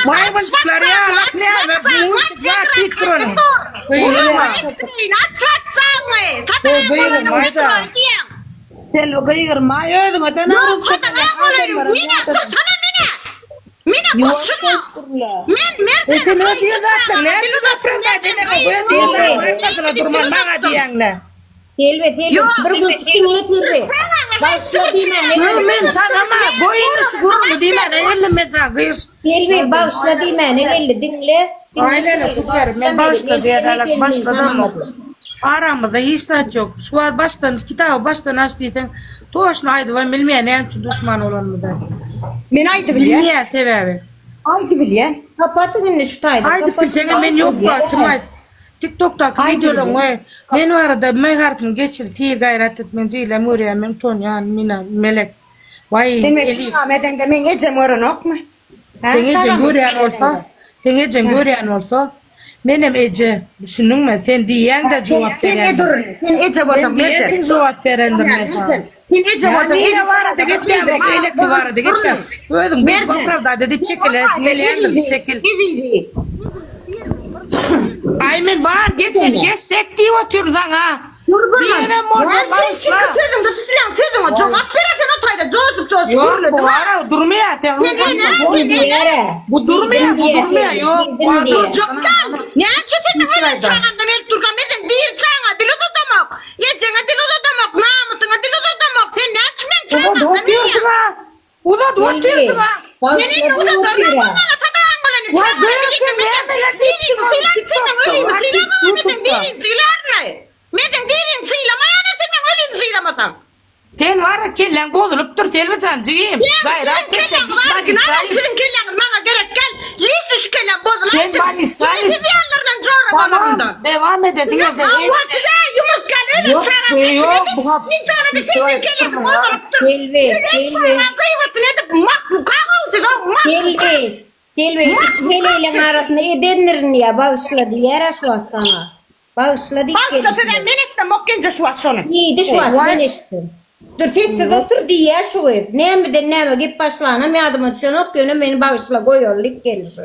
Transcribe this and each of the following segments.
Maymuncuklar ya lak ne abi? Bu çıklar titronu. Buyurun mayda. Sen o gıyır mayödün o da narız kadar. Mina koşuna. Men sen o diyor zaten. Ne yapıyorsun da seni koyuyor diyorlar. Durman bana diyenle. Telve bir gün çıktığını telve. Başladı men tanama boyunuz gururlu değil mi? Elle metra gıyır. Telve başladı mene geldi dinle. Aynen süper. Ben başladı ya başladım. Aramızda hiç de yok. Şu an kitabı baştan açtıysan toşna aydı ve bilmeyen en çok düşman olan mı da? Men aydı bilyen. Bilmeyen sebebi. Aydı bilyen. Kapatı günü şutaydı. Aydı bilyen ben yok batımay. TikTok'ta videolarım var. Ben arada mehartım geçir tiye gayret etmenciyle Muriye men Tonya Mina Melek. Vay Demek Ahmet'en de men ecem oran ok mu? Tengecen görüyen olsa benim Ece düşündün mü? Sen diyen de cevap verendim. Sen Ece borsam Ece. Sen cevap verendim mesela. Sen Ece borsam Ece var da gittim. Elekli var da gittim. Böyledim. Ben bapravda dedi çekil. Çekil. Aymen var geçin. Geç diye oturuyorsun ha. Diyelim orada başla. Sözüm de tutulan sözüm o. Cevap verirsen o tayda coşup Yok bu ara durmuyor. Bu durmuyor. Yok. Dur çok kal. Ne yapıyorsun? Hemen çağırdım. El Turkan bizim değil çağırma. Dil uzatamak. Yiyeceğine dil uzatamak. Namusuna dil uzatamak. Sen ne yapıyorsun? Çağırma. Oturuyorsun ha. Oturuyorsun ha. Beni uzatıyorum. Bana sadan böyle. Ya görüyorsun ne yapıyorsun? Sen var ya kellen bozulup dur Selvi Cancı'yım. Gayret kellen bana gerek gel. Lise şu kellen bozulan. Sen bana İsrail. Tamam devam edesin. Yok yumruk gel. Yok bu hap. Selvi ile arasında edenlerin ya bağışladı yara şu sana. Bağışladı. Bağışladı ben istem okuyunca şu at şunu. İyiydi şu at ben istem. Dur feste doktor diye şu ev. Ne git başlarına mi adım atıyorsun okuyunu beni bağışla koyuyorlar gelir şu.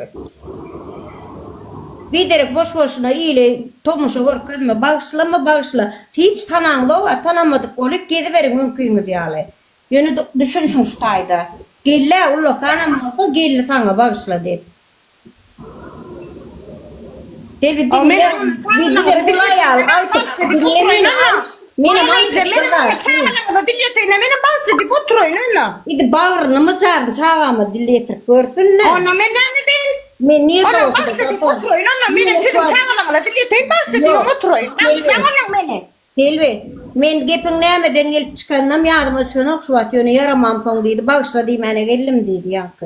Bir derek boş boşuna iyile tomuşu görkünme bağışla. Hiç tananlı var tanamadık olup gidiverin mümkünü diyorlar. Yönü düşünsün şu tayda. Gelle ulo kanam olsa gelle sana bağışla dedi. David dinle. Bir ya Benim İdi bağırını mı çağırma dilletir görsün ne? Ona men ne değil? Men niye doğru? Ona bahsedip oturuyun ona benim sizin çağırmamla dilletir bahsediyorum oturuyun. Çağırmam beni. Delve, men gepin nämeden gelip çıkanam yardıma şunu şu at yöne yaramam son dedi. Bağışla deyim ene geldim dedi yankı.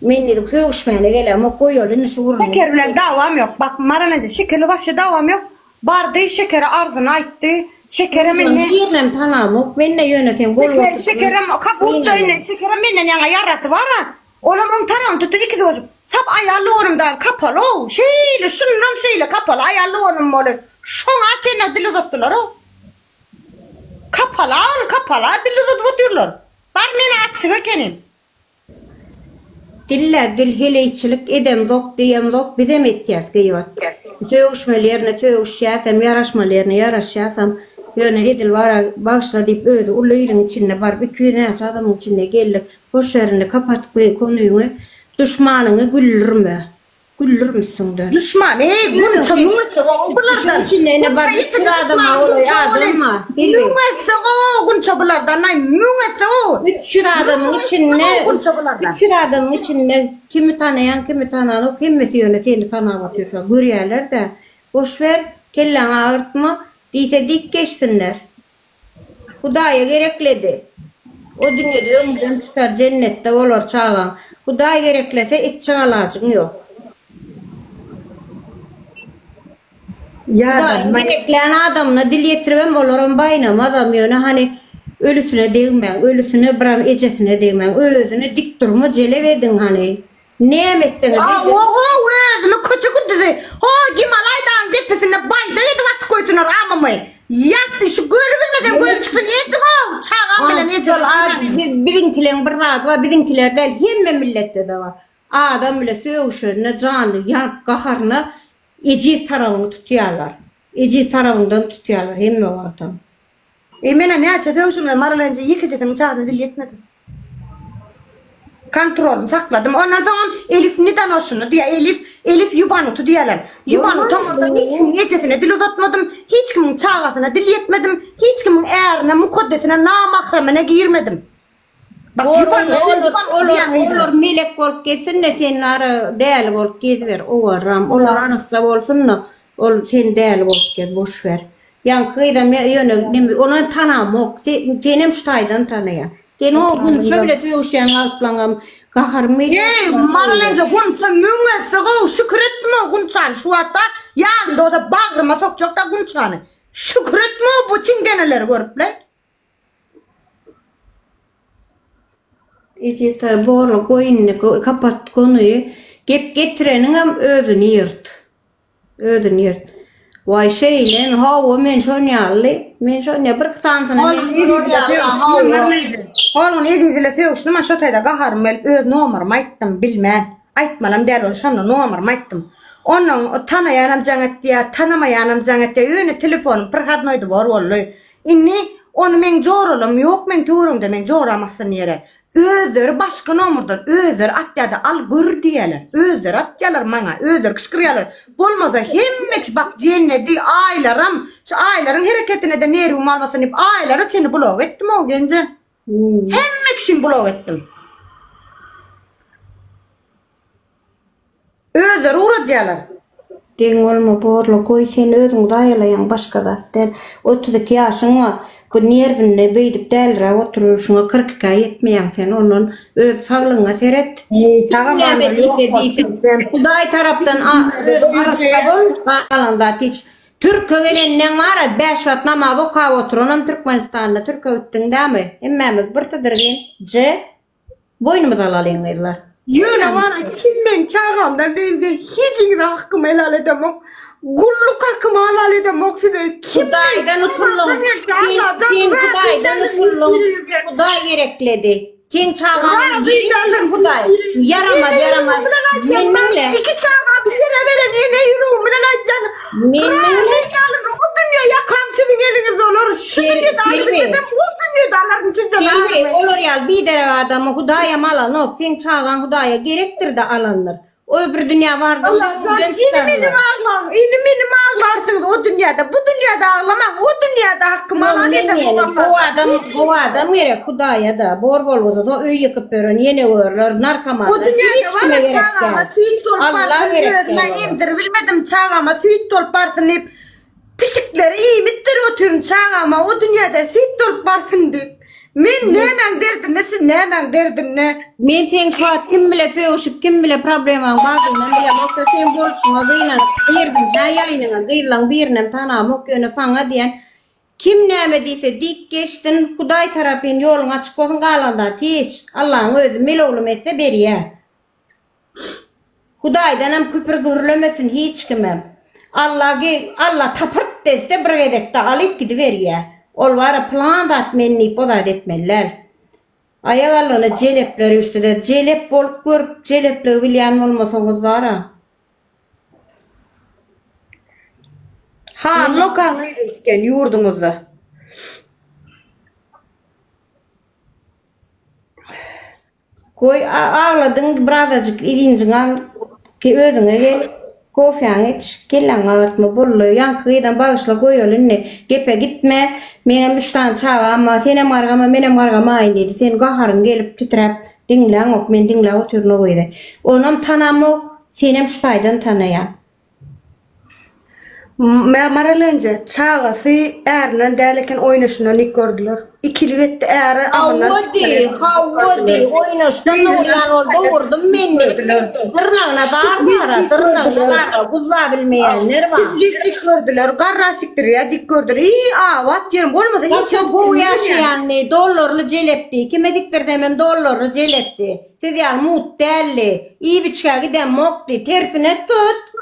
Men dedim köyüşmene gelem o koyuyorlar şu vurun. Şekerler davam yok. Bak maranacı şekerli başta davam yok. Bardı şekeri arzına aittı. Şekere minne. Yirnem tanamuk. Minne yönetim. Şekere kaputta inne. Şekere minne yana yarası var ha. Olamın taran tuttu ikiz olsun. Sap ayarlı onumdan kapalı. Şeyle kapalı ayarlı onumolu. Şuna seni dil uzattılar o. Kapalı dil uzatıyorlar. Var mene açığı kenin. Diller dil heleyçilik edem dok diyem dok bidem etiyat gıyvat. Söğüşmelerine söğüşyasam yaraşmalarına yaraşyasam yöne edil var başla deyip ödü uluyun içinde var bir köyüne adamın içinde geldi. Boş yerinde kapatıp konuyu düşmanını güllür müsün de? Düşman günço nümesi o bulardan. İçinde ne var bir sürü adama oraya adama. Nümesi o günço bulardan nümesi o. Üç sürü adamın içinde kimi tanıyan kimi tanıyan o kimi yöne seni tanımatıyor şu an. Görüyorlar da boş ver kellen ağırtma diyse dik geçsinler. Hudaya gerekledi. O dünyada ömrüm çıkar cennette olur çağlan. Hudaya gereklese hiç çağlacın yok. Gerekleyen adamına dil yetirmem olurum baynam adam yöne hani ölüsüne değmem, ölüsüne bırak ecesine değmem, özüne dik durma celevedin hani. Ne emetsene dedi. Özünü küçük dedi. Gimalaydan gitmesine bayda yedi vasıf koysunlar amamı. Yaktı şu görübülmeden görüntüsün yedi o. Çağan bile ne diyorlar. Bizimkilerin bir rahat var, bizimkiler değil. Hem millette de var. adam bile söğüşüne canlı yanıp kaharına eci tarafını tutuyorlar. Eci tarafından tutuyorlar hem o adam. Mene ne açı söğüşümle Maralence yıkıcıdım çağını dil yetmedim. Kontrolüm sakladım. Ondan sonra Elif neden olsun diye Elif yubanutu diyorlar. Yubanutu olmasa hiç kimin ecesine dil uzatmadım. Hiç kimin çağasına dil yetmedim. Hiç kimin eğrine, mukaddesine, namahremine girmedim. Bak olur melek olup geçsin de senin ara değerli olup geçiver. O varam. Onlar anısa olsun da ol sen değerli olup geç boş ver. Yan kıydım yönü onu tanamok. Senem şutaydan tanıyan. Sen o gün şöyle dövüşen altlanam kaharmaydı. Maralence gunça müngesi o şükretme gunçan şu hatta yanında o da bağrıma sokacak da gunçanı. Şükretme bu çingeneleri görüp le. Eceta borla koyunni kapat konuyu getirenin hem özünü yırt. Özünü yırt. Vay şeylen hava men şonyalli. Men şonya bir kıtansına men Oğlum edizile sevuştum ama şotayda kaharmel öz numaramı ayttım bilmem. Aytmalam der ol şamla numaramı ayttım. Onun tanıyanam jangat diye tanımayanam jangat diye öyle telefon pırhadnoydu var vallahi. İnni onu men jorolum yok men körüm de men joramasın yere. Özler başka numaradan özler atyadı al gör diyeler. Özler atyalar bana özler kışkırıyorlar. Olmasa hemmeç bak cenneti aylarım. Şu ayların hareketine de nerim almasın hep ayları seni blok ettim o gence. Hemmeç şimdi blok ettim. Özler uğraşıyorlar. Den olma borla koy sen özün dayalayan başka da der. 32 yaşın var. Bu nervine beydip delra oturuşuna 40 yetmeyen sen onun öz sağlığına seret. Tamam Kuday taraftan öz arasabın alanda hiç Türk öğlenden var 5 watt namazı oka oturunum Türkmenistan'da Türk öğüttün değil mi? Emmemiz bir tadırgın C boynumuz alalım ediler. Yöne var kimmen çağamdan değilse hiç hakkımı helal edemem. Gulluk hakkımı helal edemem size. Kudaydan utullum. Sen kudaydan utullum. Kuday gerekledi. Sen çağamdan gerekli kuday. Yaramaz. Menimle. İki çağam bir sene vereceğine yürüyorum. Menimle. O dünya yakam sizin eliniz olur. Şu dünyada alırım. O dünyada alırım sizden. Olur ya bir dere adamı kudaya malan yok. Sen çağan kudaya gerektir de alınır. O öbür dünya vardı. Allah sen benim ağlarsınız o dünyada. Bu dünyada ağlamam. O dünyada hakkımı ağlayacağım. Bu adam gerek kudaya da bor olsa o öy yıkıp verin yeni uğurlar narkoman. O dünyada var çağama süt tolparsın gözüne indir bilmedim çağama süt tolparsın hep pişikleri iyi mittir oturun çağama o dünyada süt tolparsın deyip. Men nemen derdin ne siz nemen derdin ne? Men sen şu an kim bile söğüşüp kim bile probleman bağırma bile bakta sen bolşuna gıylan birdim ha yayınına gıylan birinem tanam ok yönü sana diyen kim neme deyse dik geçtin kuday tarafın yolun açık olsun kalanda hiç Allah'ın özü meloğlum etse beriye kudaydan hem küpür gürlemesin hiç kimem Allah tapırt dese bir edekte alıp gidiveriye ol var plan da etmenni podat etmeller. Ayağlarına celepleri üstüde celep bolup görüp celepleri bilyen olmasanız zara. Ha lokanı izken yurdunuzda. Koy ağladın birazcık ilincin al ki özüne gel. Kofyan iç, gelen ağırtma bullu, yankıydan bağışla koyuyorsun ne, gepe gitme, benim 3 tane çağı ama senem argama, benim argama aynıydı, sen kaharın gelip titrep, dinlen ok, men dinle oturunu koydu. Onun tanamı ok, senem şutaydan tanıyan. Maralence çağası erlen derleken oynaşına nik gördüler. İkili gitti eğer Havvadi oynaştan ulan oldu vurdum beni. Tırnağına tırnağına dar kuzla bilmeyenler var. Dik gördüler, garra siktir ya dik gördüler. İyi avat yerim olmasa hiç yok. Bu yaşayan ne dolarlı celepti. Kime diktir demem dolarlı celepti. Siz ya muttelli. İyi biçka giden mokti. Tersine tut.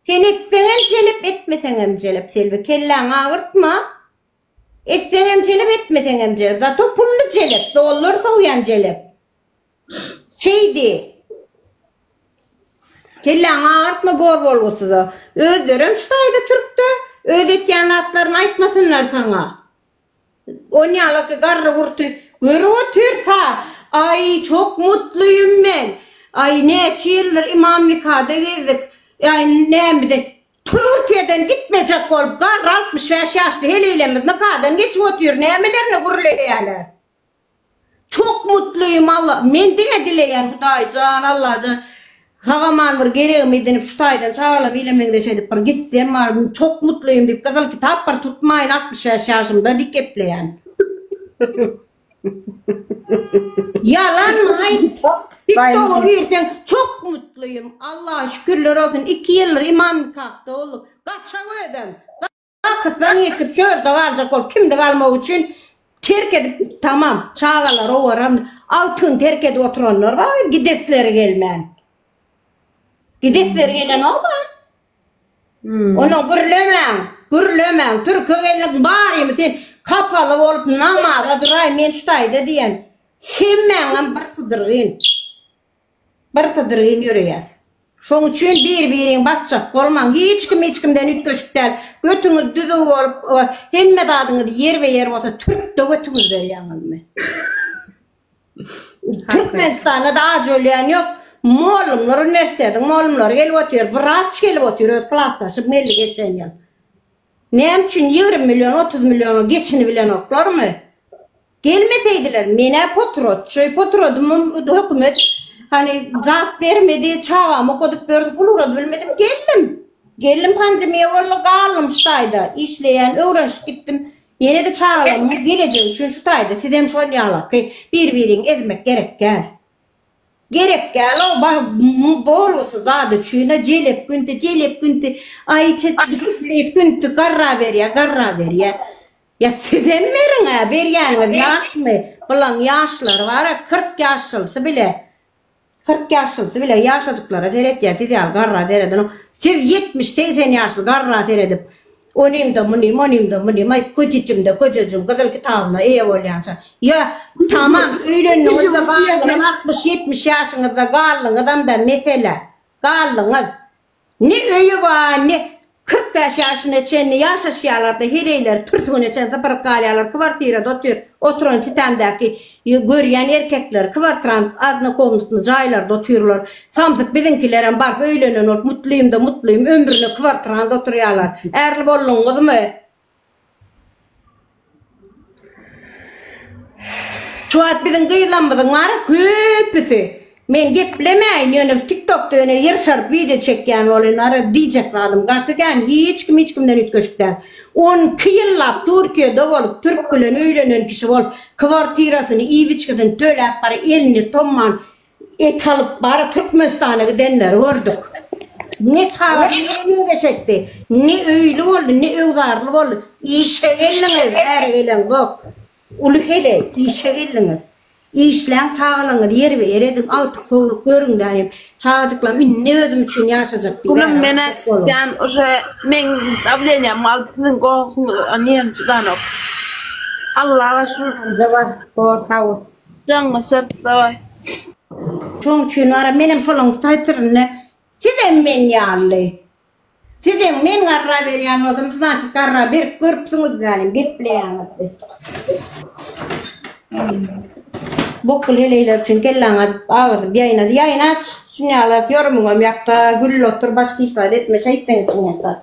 Sen etsenem celep etmesenem celep selvi. Kellen ağırtma. Etsenem celep etmesenem celep. Zato pullu celep. Dolarsa uyan celep. Şeydi. Kellen ağırtma bol olsa da. Özlerim şutaydı Türk'tü. Ödetken atlarını aytmasınlar sana. O ne alaka garra vurtu. Görü otursa. Ay çok mutluyum ben. Ay ne çiğirler imam nikahda gezdik. Ay ne bir de Türkiye'den gitmeyecek olup garra 65 yaşlı heleylemiz nikahdan geçip oturuyor. Nemelerine gurulayalar. Çok mutluyum Allah. Men dine dileyen Hudaycan Allah'can. Havaman var gereğim edinip şutaydan çağırla bilemen de şey deyip gitsem var çok mutluyum deyip kızıl kitap var tutmayın 65 yaşımda dikepleyen. Yalan mı? TikTok'a girsen çok mutluyum. Allah'a şükürler olsun. 2 yıldır imam kalktı oğlum. Kaça ödem. Kızdan yetip şöyle kalacak ol. Kimde kalmak için terk edip tamam çağırlar o var. Altın terk edip oturanlar var. Gidesleri gelmeyen. Gidesleri gelen o var. Onu gürlemem. Türkiye'nin bari sen kapalı olup namaza duray men şutayda diyen. Hemen bir sıdırgın yürüyez. Şoň üçin bir-birin basacak bolman. Hiç kimden ütköşükler. Götüňiz düzü olup hemme dadyňyz yer bolsa Türk de götüňiz berýäňizmi? Türkmenistan'da da ajölýän ýok. Molumlar üniversiteden molumlar gelip oturuyor. Vraç gelip oturuyor. Klaslaşıp melli geçen yıl. Nem üçün 20 milyon 30 milyon geçini bilen oklar mı? Gelmeseydiler. Mene potrotum hükümet hani zat vermedi çağam okuduk gördük buluradı bilmedim geldim pandemiye valla kalım şutayda işleyen öğrenç gittim yine de çağıralım geleceğim çünkü şutayda sidem şu oynayalak bir ezmek gerek gel o bol olsa zaten şuna celep günti ay çetin günti garra ver ya ya sidem verin ha berýäňiz yaş mı bulan yaşlar var 40 yaşlısı bile 40 yaşlısı bile yaşacıklara teret ya ideal garra teredin. Siz 70-80 yaşlı garra teredip onim da muni may kocacım kızıl kitabına olyansa ya tamam öýlenýiz de bağlığın 60-70 yaşınızda garlığın adamda mesele garlığınız ne öýü var ne 45 yaşına çenli yaşaşyalarda hereyler Türk'üne çen sapırıp kalyalar kvartirada oturan titemdaki görýän erkekler kvartiran adına komnusunu jaylarda otururlar. Samsyk bizinkileren barp öýlenen olup mutluyum ömrüne kvartiranda oturýarlar. Erli bolluňyzmy? Şu at bizin gıylanmadan var köpüsü. Men geplemeyin ýöne TikTok'da ýöne ýerşarp video çekýän olanlara diýjek zadım gartykan hiç kimden ütköşükler. 12 ýyllap Türkiýede bolup Türk bilen öýlenen kişi bolup kwartirasyny iýiçgeden töläp bar elini tomman et alyp bar Türkmenistana gidenler gördük. Ne çağır ne geçekdi. Ne öýli boldy, ne öwdarly boldy. Işe geldiňiz, her gelen zok. Uly hele işe geldiňiz. İşlen çağılanı yer ve yeredim artık soğuk göründen çağcıkla ne ödüm için yaşayacak diye. Bunun mene yani oje men davleniyam altın go aniyam çıdanok. Allah'a şükür. Cevap doğru sağ ol. Canma şart savay. Çünkü ara benim şolong saytırne sizem men yallı. Sizem men garra berýän olsam siz garra bir görüpsüňiz galim gepleýäňiz. Bokul heleyler için kelleňiz ağırdı yayın aç şunyalar yorumum ýakda gül otur başka işler etme şeytan için ýakda.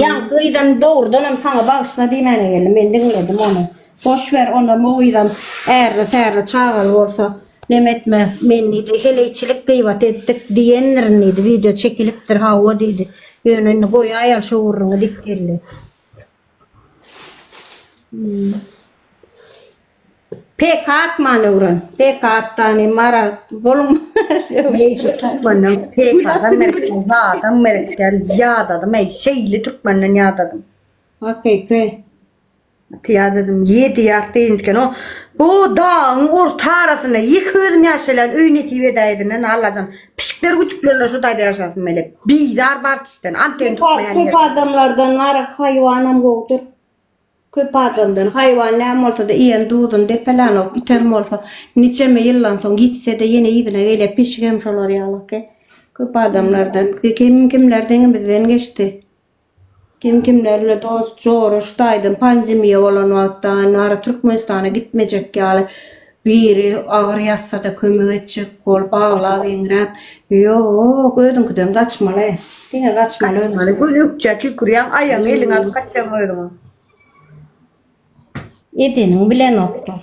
Yan kıydan doğrudan sana bağışla diýmene geldim men dinledim onu. Boş ver onu moýdan erle çağal bolsa nemetme menni de heleyçilik gıйbat etdik diýenlerini video çekilipdir hawa diýdi. Ýöne goý aýal şowuryny dikkerli. PK atmanıvrın. PK attani mara bolum. Neyse Türkmen'den PK'dan merkel yağdadım. Şeyli Türkmen'den yağdadım. Okey. Yağdadım. 7 yaştayınken o bu dağın orta arasında yıkıldım yaşayan öynesi vedayedinen Allah'tan pişikler küçüklerle şu dayda yaşasın böyle. Bidar barkişten anten tutmayan yer. Köp adamlardan var hayvanam goğdur. Köp adamdan hayvanlarım olsa da iyen duudun depelanok iten olsa niçeme yıllan son gitse de yine iyidine öyle pişikemiş olur yalak. Köp adamlardan. Kimlerden bizden geçti. Kimlerle dost Joruş'taydım. Pandemiya olan vaktan ara Türkmenistan'a gitmeyecek yani. Biri ağır yatsa da kömür edecek, kol bağla vingrep. Yok, ödüm kaçmalı. Dine kaçmalı. Kaçmalı. Gün ükçeki kuruyan ayağın elin alıp kaçacağım ödüm. Edenin bilen oktur.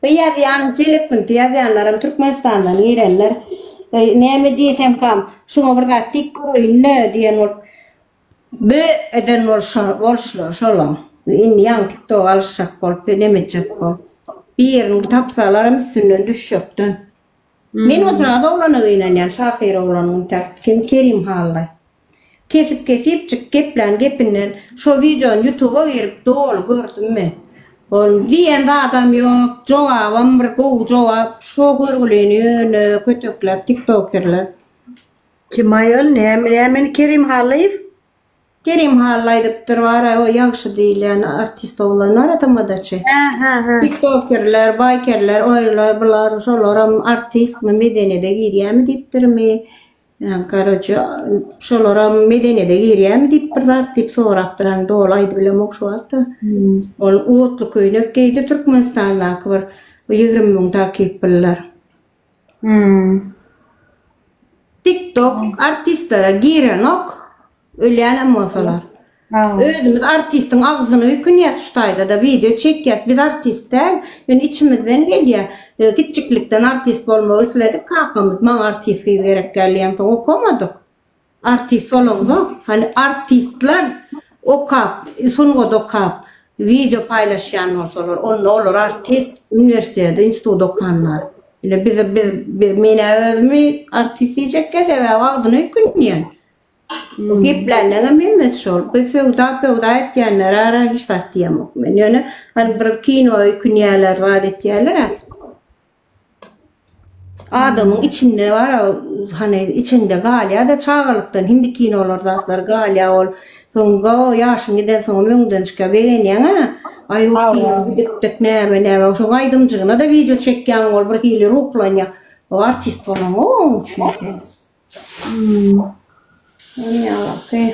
Bu yazıyan, celep yazıyanlarım Türkmenistan'dan girenler. Ne diysem kam, şuna burada tik koyun ne diyen ol. Be eden olşlar şolam. İn yan TikTok alışacak kol, denemeyecek kol. Bir yerin tapsalarım üstünden düşüktün. Men ocağa da olanığıyla yani şahir olanın kim kerim hallay. Kesip çık gepinden şu videonu YouTube'a verip doğru gördüm mi? Diyen de adam yok, cevabım bir kovu cevap, şu görgüleniyor, kötükler, TikTokerler. Kim ayol ne kerim hallayıp? Kerim hallaydıptır var o yaxşı değil yani artist olanlar atamadaçı. TikTokerler, bikerler, oylar, bular, şolaram artist mi medeniyede giriyemi deyiptir mi? Yani karaca, şolaram medeniyede giriyemi deyiptir deyip soraptıran dolaydı bile mokşu attı. Ol uğutlu köyünü keydi Türkmenistan'da var. 20 bin takipçiler. TikTok artistlere giren ok. Öyle masalar. Özümüz artistin ağzını hüküniyet tutaydı da video çekyat biz artistler yani içimizden geliyor. Küçüklikten artist olmayı istedik kalkamız. Ben artist gerek geldiğim sonra okumadık. Artist olunca hani artistler okap, sungoda okap video paylaşan olsalar onlar olur artist üniversitede institut okanlar. Ile biz mene artist diyecek ki de ağzını hüküniyet. Geplerine memnun şol. Bu fevda etkenler ara hiç tahtiyamok. Yani hani bir kino künyeler var etkiler. Adamın içinde var hani içinde galya da çağırlıktan hindi kinolar zatlar galya ol. Sonra yaşın giden sonra münden çıka beğeniyen ay o kino gidip ne şu aydımcığına da video çekken ol bir hili ruhlanya. O artist falan o çünkü. Ya, okay.